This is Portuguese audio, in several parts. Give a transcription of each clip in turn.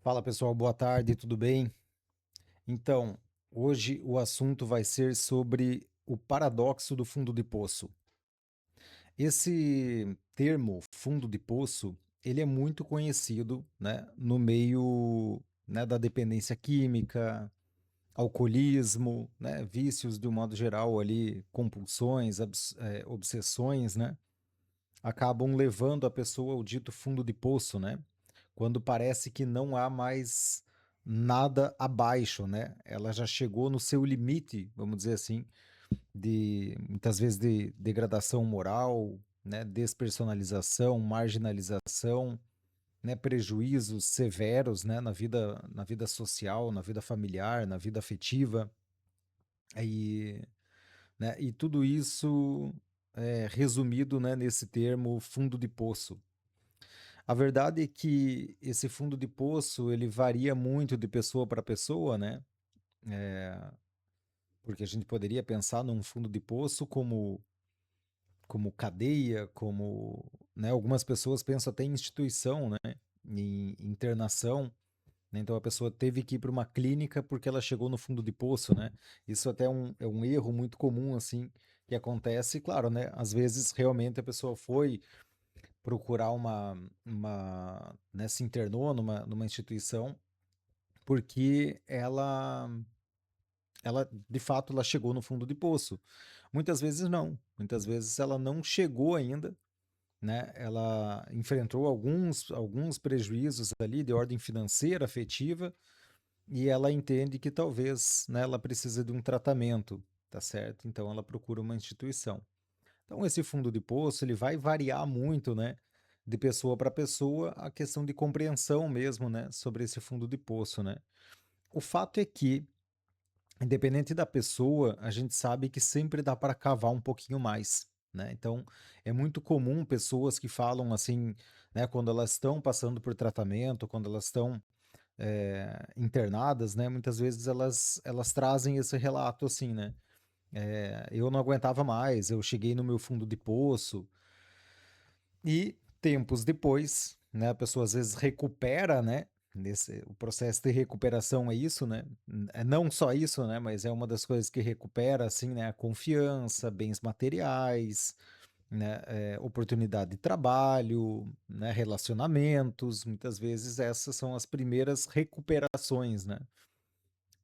Fala pessoal, boa tarde, tudo bem? Então, hoje o assunto vai ser sobre o paradoxo do fundo de poço. Esse termo, fundo de poço, ele é muito conhecido, né, no meio, né, da dependência química, alcoolismo, né, vícios de um modo geral ali, compulsões, obsessões, né, acabam levando a pessoa ao dito fundo de poço, né? Quando parece que não há mais nada abaixo, né? Ela já chegou no seu limite, vamos dizer assim, de muitas vezes de degradação moral, né? Despersonalização, marginalização, né? Prejuízos severos, né? Na vida social, na vida familiar, na vida afetiva. E, né? E tudo isso é resumido, né? Nesse termo fundo de poço. A verdade é que esse fundo de poço, ele varia muito de pessoa para pessoa, né? Eh, Porque a gente poderia pensar num fundo de poço como cadeia, como, né? Algumas pessoas pensam até em instituição, né? Em internação, né? Então a pessoa teve que ir para uma clínica porque ela chegou no fundo de poço, né? Isso até é um erro muito comum, assim, que acontece. Claro, né? Às vezes realmente a pessoa foi procurar né, se internou numa instituição porque ela de fato ela chegou no fundo de poço. Muitas vezes não, muitas vezes ela não chegou ainda, né? Ela enfrentou alguns prejuízos ali de ordem financeira, afetiva, e ela entende que talvez, né, ela precisa de um tratamento, tá certo? Então ela procura uma instituição. Então esse fundo de poço, ele vai variar muito, né, de pessoa para pessoa, a questão de compreensão mesmo, né, sobre esse fundo de poço, né. O fato é que, independente da pessoa, a gente sabe que sempre dá para cavar um pouquinho mais, né. Então, é muito comum pessoas que falam assim, né, quando elas estão passando por tratamento, quando elas estão, internadas, né, muitas vezes elas trazem esse relato assim, né. Eu não aguentava mais, eu cheguei no meu fundo de poço. E tempos depois, né, a pessoa às vezes recupera, né, o processo de recuperação é isso, né, é não só isso, né, mas é uma das coisas que recupera, assim, né, a confiança, bens materiais, né, oportunidade de trabalho, né, relacionamentos, muitas vezes essas são as primeiras recuperações, né.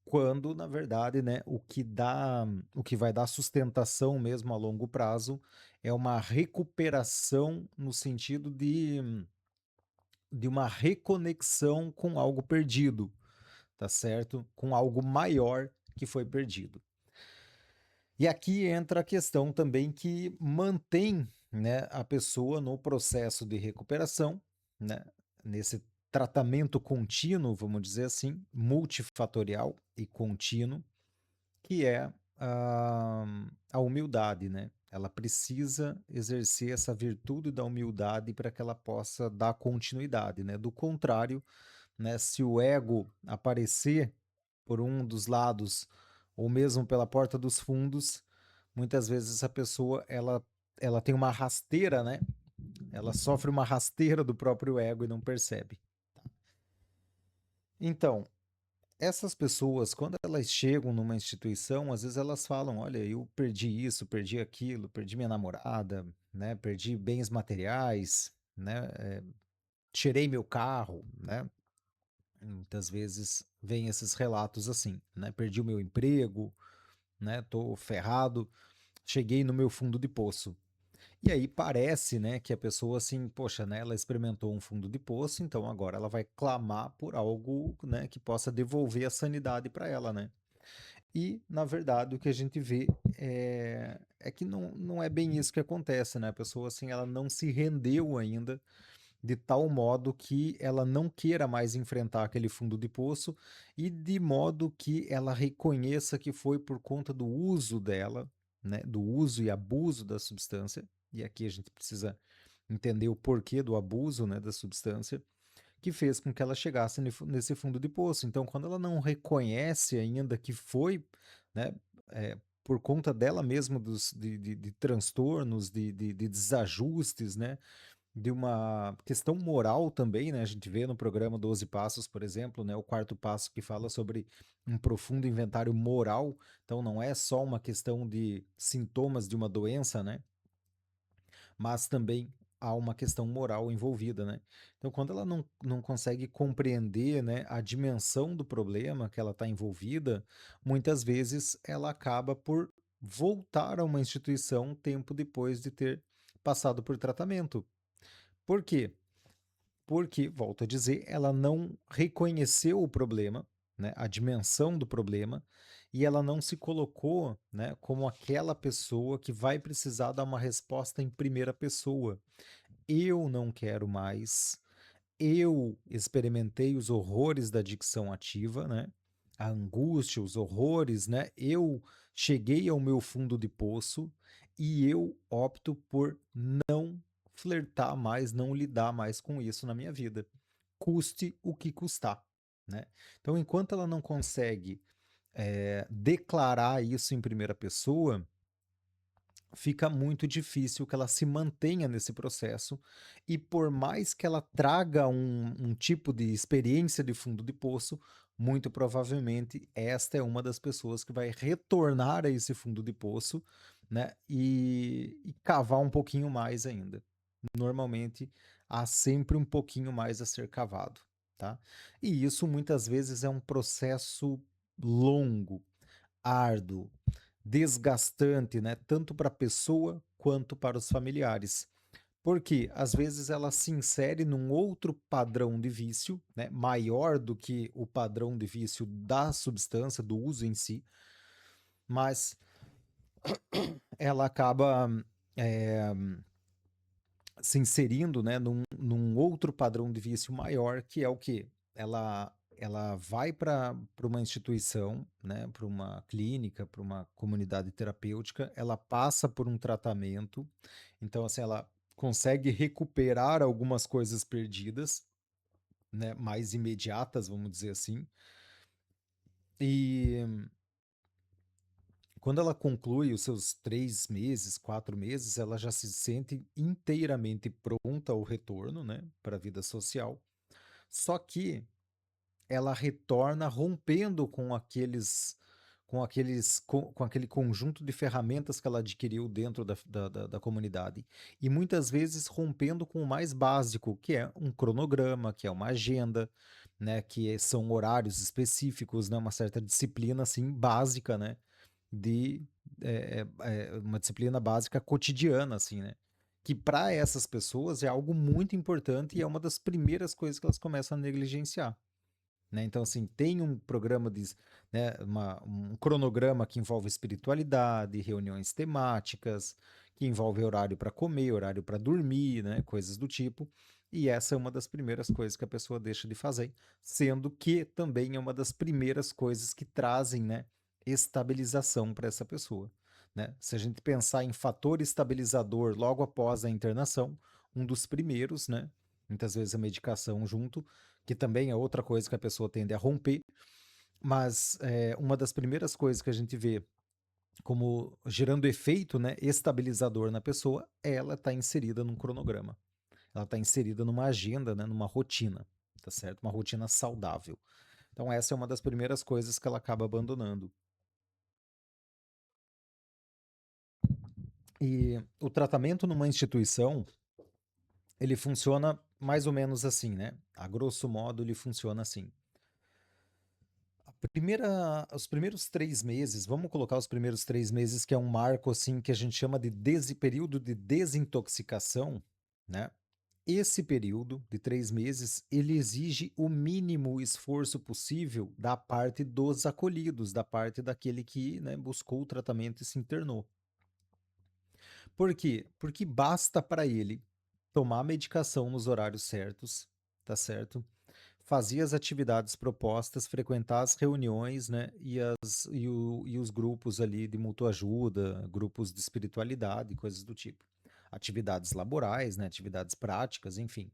Quando, na verdade, né, o que vai dar sustentação mesmo a longo prazo é uma recuperação no sentido de uma reconexão com algo perdido, tá certo? Com algo maior que foi perdido. E aqui entra a questão também que mantém, né, a pessoa no processo de recuperação, né, nesse tratamento contínuo, vamos dizer assim, multifatorial e contínuo, que é a humildade, né? Ela precisa exercer essa virtude da humildade para que ela possa dar continuidade, né? Do contrário, né, se o ego aparecer por um dos lados ou mesmo pela porta dos fundos, muitas vezes essa pessoa ela tem uma rasteira, né? Ela sofre uma rasteira do próprio ego e não percebe. Então, essas pessoas, quando elas chegam numa instituição, às vezes elas falam: "Olha, eu perdi isso, perdi aquilo, perdi minha namorada, né, perdi bens materiais, né, tirei meu carro", né. Muitas vezes vem esses relatos assim, né, "Perdi o meu emprego, né, tô ferrado, cheguei no meu fundo de poço". E aí parece, né, que a pessoa assim, poxa, né, ela experimentou um fundo de poço, então agora ela vai clamar por algo, né, que possa devolver a sanidade para ela, né. E, na verdade, o que a gente vê é que não é bem isso que acontece, né? A pessoa, assim, ela não se rendeu ainda de tal modo que ela não queira mais enfrentar aquele fundo de poço e de modo que ela reconheça que foi por conta do uso dela, né? Do uso e abuso da substância. E aqui a gente precisa entender o porquê do abuso, né, da substância que fez com que ela chegasse nesse fundo de poço. Então, quando ela não reconhece ainda que foi, né, por conta dela mesma de transtornos, de desajustes, né, de uma questão moral também, né? A gente vê no programa 12 Passos, por exemplo, né? O quarto passo que fala sobre um profundo inventário moral. Então, não é só uma questão de sintomas de uma doença, né? Mas também há uma questão moral envolvida, né? Então, quando ela não consegue compreender, né, a dimensão do problema que ela está envolvida, muitas vezes ela acaba por voltar a uma instituição tempo depois de ter passado por tratamento. Por quê? Porque, volto a dizer, ela não reconheceu o problema, né, a dimensão do problema, e ela não se colocou, né, como aquela pessoa que vai precisar dar uma resposta em primeira pessoa. Eu não quero mais. Eu experimentei os horrores da adicção ativa, né? A angústia, os horrores, né? Eu cheguei ao meu fundo de poço e eu opto por não flertar mais, não lidar mais com isso na minha vida, custe o que custar, né? Então, enquanto ela não consegue declarar isso em primeira pessoa, fica muito difícil que ela se mantenha nesse processo e por mais que ela traga um tipo de experiência de fundo de poço, muito provavelmente esta é uma das pessoas que vai retornar a esse fundo de poço, né, e cavar um pouquinho mais ainda. Normalmente há sempre um pouquinho mais a ser cavado, tá? E isso muitas vezes é um processo longo, árduo, desgastante, né, tanto para a pessoa quanto para os familiares. Porque às vezes ela se insere num outro padrão de vício, né, maior do que o padrão de vício da substância, do uso em si, mas ela acaba é, se inserindo, né, num outro padrão de vício maior, que é o que ela vai para uma instituição, né, para uma clínica, para uma comunidade terapêutica, ela passa por um tratamento, então assim ela consegue recuperar algumas coisas perdidas, né, mais imediatas, vamos dizer assim, e quando ela conclui os seus 3 meses, 4 meses, ela já se sente inteiramente pronta ao retorno, né, para a vida social. Só que ela retorna rompendo com aquele conjunto de ferramentas que ela adquiriu dentro da comunidade. E muitas vezes rompendo com o mais básico, que é um cronograma, que é uma agenda, né, são horários específicos, né, uma certa disciplina assim básica, né, de uma disciplina básica cotidiana, assim, né? Que para essas pessoas é algo muito importante e é uma das primeiras coisas que elas começam a negligenciar. Né? Então, assim, tem um programa né, um cronograma que envolve espiritualidade, reuniões temáticas, que envolve horário para comer, horário para dormir, né, coisas do tipo. E essa é uma das primeiras coisas que a pessoa deixa de fazer, sendo que também é uma das primeiras coisas que trazem, né, estabilização para essa pessoa. Né? Se a gente pensar em fator estabilizador logo após a internação, um dos primeiros, né, muitas vezes a medicação junto, que também é outra coisa que a pessoa tende a romper, mas uma das primeiras coisas que a gente vê como gerando efeito, né, estabilizador na pessoa, ela está inserida num cronograma. Ela está inserida numa agenda, né, numa rotina, tá certo? Uma rotina saudável. Então essa é uma das primeiras coisas que ela acaba abandonando. E o tratamento numa instituição, ele funciona mais ou menos assim, né? A grosso modo, ele funciona assim. Os primeiros 3 meses, vamos colocar os primeiros 3 meses, que é um marco assim que a gente chama de período de desintoxicação, né? Esse período de 3 meses, ele exige o mínimo esforço possível da parte dos acolhidos, da parte daquele que, né, buscou o tratamento e se internou. Por quê? Porque basta para ele tomar a medicação nos horários certos, tá certo? Fazia as atividades propostas, frequentar as reuniões, né, e os grupos ali de mútua ajuda, grupos de espiritualidade, coisas do tipo. Atividades laborais, né, atividades práticas, enfim.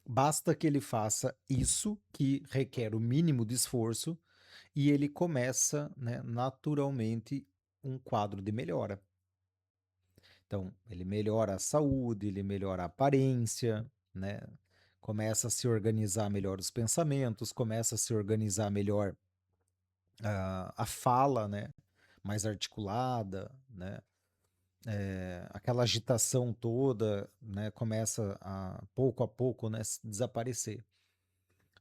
Basta que ele faça isso, que requer o mínimo de esforço, e ele começa, né, naturalmente um quadro de melhora. Então, ele melhora a saúde, ele melhora a aparência, né? Começa a se organizar melhor os pensamentos, começa a se organizar melhor a fala, né? Mais articulada, né? Aquela agitação toda, né? Começa a pouco, né? Desaparecer.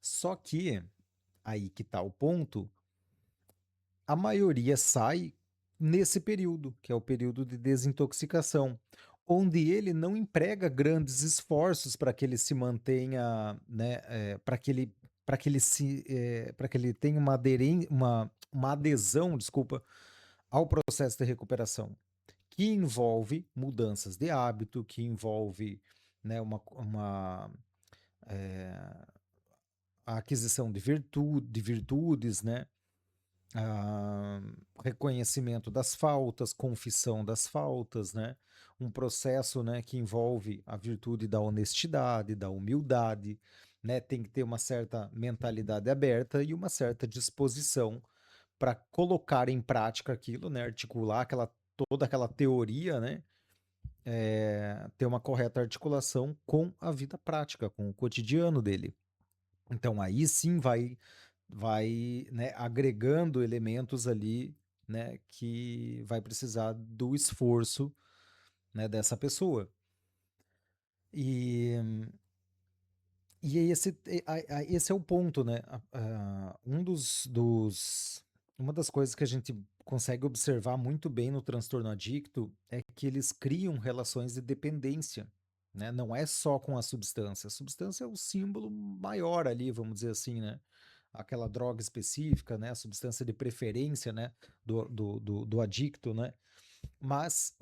Só que aí que tá o ponto, a maioria sai nesse período, que é o período de desintoxicação, onde ele não emprega grandes esforços para que ele se mantenha, né, para que ele tenha uma adesão, desculpa, ao processo de recuperação, que envolve mudanças de hábito, que envolve, né, a aquisição de virtudes, né, ah, reconhecimento das faltas, confissão das faltas, né? Um processo, né, que envolve a virtude da honestidade, da humildade, né? Tem que ter uma certa mentalidade aberta e uma certa disposição para colocar em prática aquilo, né? Articular toda aquela teoria, né? Ter uma correta articulação com a vida prática, com o cotidiano dele. Então aí sim vai, né, agregando elementos ali, né, que vai precisar do esforço, né, dessa pessoa. E, e aí esse é o ponto, né? Uma das coisas que a gente consegue observar muito bem no transtorno adicto é que eles criam relações de dependência, né? Não é só com a substância. A substância é o símbolo maior ali, vamos dizer assim, né? Aquela droga específica, né? A substância de preferência, né? Do adicto, né? Mas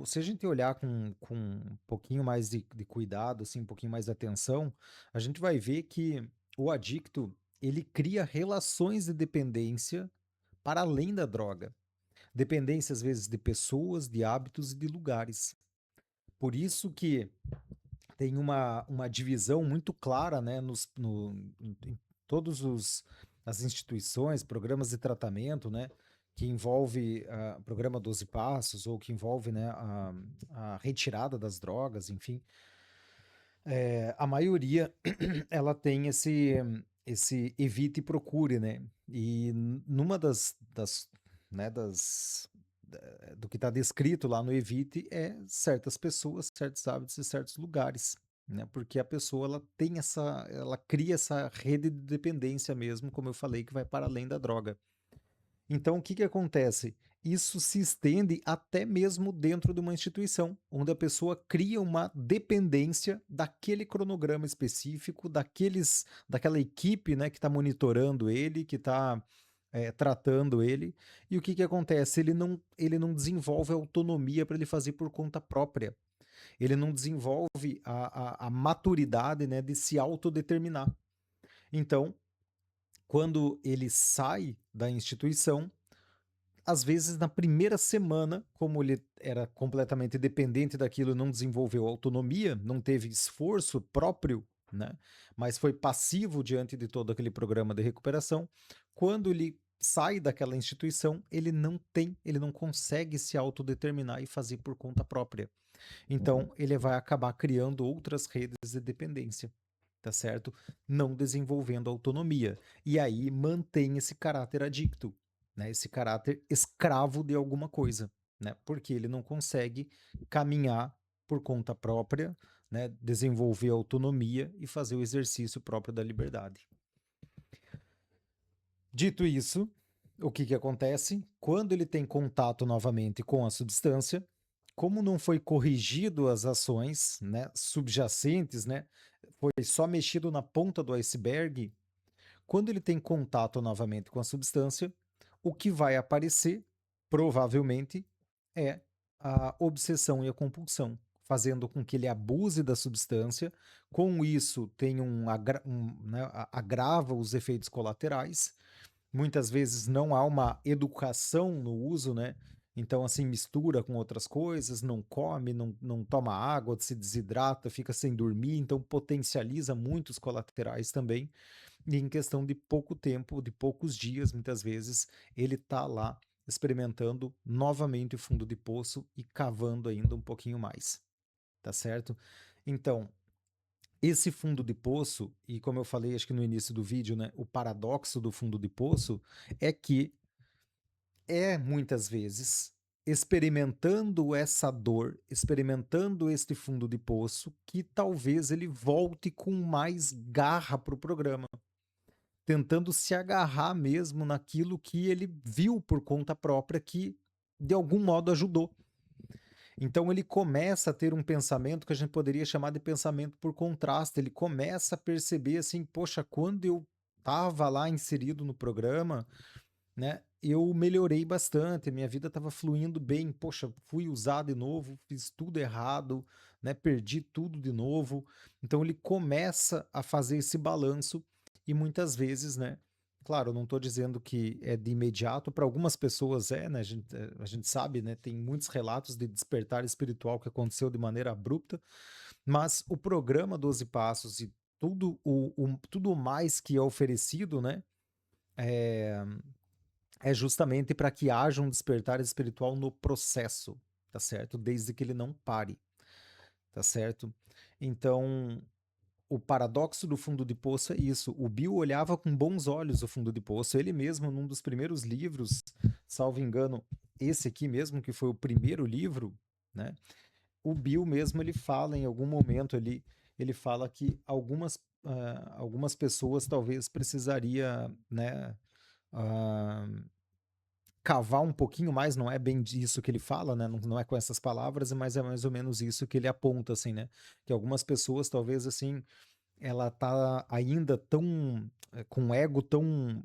se a gente olhar com um pouquinho mais de cuidado, assim, um pouquinho mais de atenção, a gente vai ver que o adicto, ele cria relações de dependência para além da droga. Dependência, às vezes, de pessoas, de hábitos e de lugares. Por isso que tem uma divisão muito clara, né, em todos as instituições, programas de tratamento, né, que envolve programa 12 passos ou que envolve, né, a retirada das drogas, enfim, a maioria ela tem esse evite e procure, né? E numa né, do que está descrito lá no evite é certas pessoas, certos hábitos e certos lugares, né? Porque a pessoa ela cria essa rede de dependência mesmo, como eu falei, que vai para além da droga. Então, o que que acontece? Isso se estende até mesmo dentro de uma instituição, onde a pessoa cria uma dependência daquele cronograma específico, daquela equipe, né, que está monitorando ele, que está tratando ele. E o que que acontece? Ele não desenvolve autonomia para ele fazer por conta própria. Ele não desenvolve a maturidade, né, de se autodeterminar. Então, quando ele sai da instituição, às vezes na primeira semana, como ele era completamente dependente daquilo, não desenvolveu autonomia, não teve esforço próprio, né? Mas foi passivo diante de todo aquele programa de recuperação. Quando ele sai daquela instituição, ele não consegue se autodeterminar e fazer por conta própria. Então, ele vai acabar criando outras redes de dependência, tá certo? Não desenvolvendo autonomia. E aí mantém esse caráter adicto, né? Esse caráter escravo de alguma coisa, né? Porque ele não consegue caminhar por conta própria, né? Desenvolver autonomia e fazer o exercício próprio da liberdade. Dito isso, o que que acontece? Quando ele tem contato novamente com a substância, como não foi corrigido as ações, né, subjacentes, né, foi só mexido na ponta do iceberg, quando ele tem contato novamente com a substância, o que vai aparecer, provavelmente, é a obsessão e a compulsão, fazendo com que ele abuse da substância, com isso tem né, agrava os efeitos colaterais. Muitas vezes não há uma educação no uso, né? Então, assim, mistura com outras coisas, não come, não toma água, se desidrata, fica sem dormir, então potencializa muitos colaterais também. E em questão de pouco tempo, de poucos dias, muitas vezes, ele tá lá experimentando novamente o fundo de poço e cavando ainda um pouquinho mais, tá certo? Então, esse fundo de poço, e como eu falei acho que no início do vídeo, né, o paradoxo do fundo de poço é que muitas vezes experimentando essa dor, experimentando este fundo de poço, que talvez ele volte com mais garra para o programa, tentando se agarrar mesmo naquilo que ele viu por conta própria que de algum modo ajudou. Então ele começa a ter um pensamento que a gente poderia chamar de pensamento por contraste, ele começa a perceber assim: "Poxa, quando eu estava lá inserido no programa, né, eu melhorei bastante, minha vida estava fluindo bem, poxa, fui usar de novo, fiz tudo errado, né, perdi tudo de novo". Então ele começa a fazer esse balanço e muitas vezes, né, claro, eu não estou dizendo que é de imediato, para algumas pessoas né, a gente sabe, né, tem muitos relatos de despertar espiritual que aconteceu de maneira abrupta, mas o programa 12 Passos e tudo mais que é oferecido, né, eh é justamente para que haja um despertar espiritual no processo, tá certo? Desde que ele não pare, tá certo? Então, o paradoxo do fundo de poço é isso. O Bill olhava com bons olhos o fundo de poço. Ele mesmo, num dos primeiros livros, salvo engano, esse aqui mesmo, que foi o primeiro livro, né? O Bill mesmo, ele fala em algum momento ali, ele fala que algumas pessoas talvez precisaria, né? ah, Cavar um pouquinho mais, não é bem disso que ele fala, né, não é com essas palavras, mas é mais ou menos isso que ele aponta, assim, né, que algumas pessoas talvez, assim, ela tá ainda tão, com um ego tão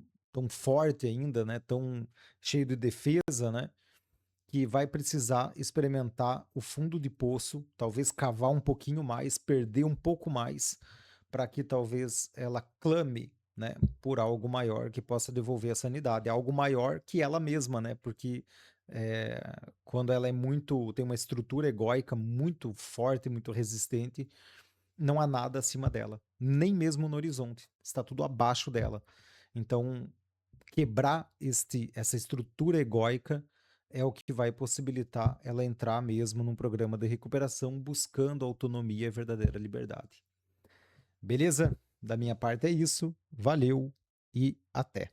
forte ainda, né, tão cheio de defesa, né, que vai precisar experimentar o fundo de poço, talvez cavar um pouquinho mais, perder um pouco mais, para que talvez ela clame, né, por algo maior que possa devolver a sanidade, algo maior que ela mesma, né? Porque eh, quando ela tem uma estrutura egóica muito forte, muito resistente, não há nada acima dela, nem mesmo no horizonte, está tudo abaixo dela. Então, quebrar essa estrutura egóica é o que vai possibilitar ela entrar mesmo num programa de recuperação buscando autonomia e verdadeira liberdade. Beleza? Da minha parte é isso. Valeu e até.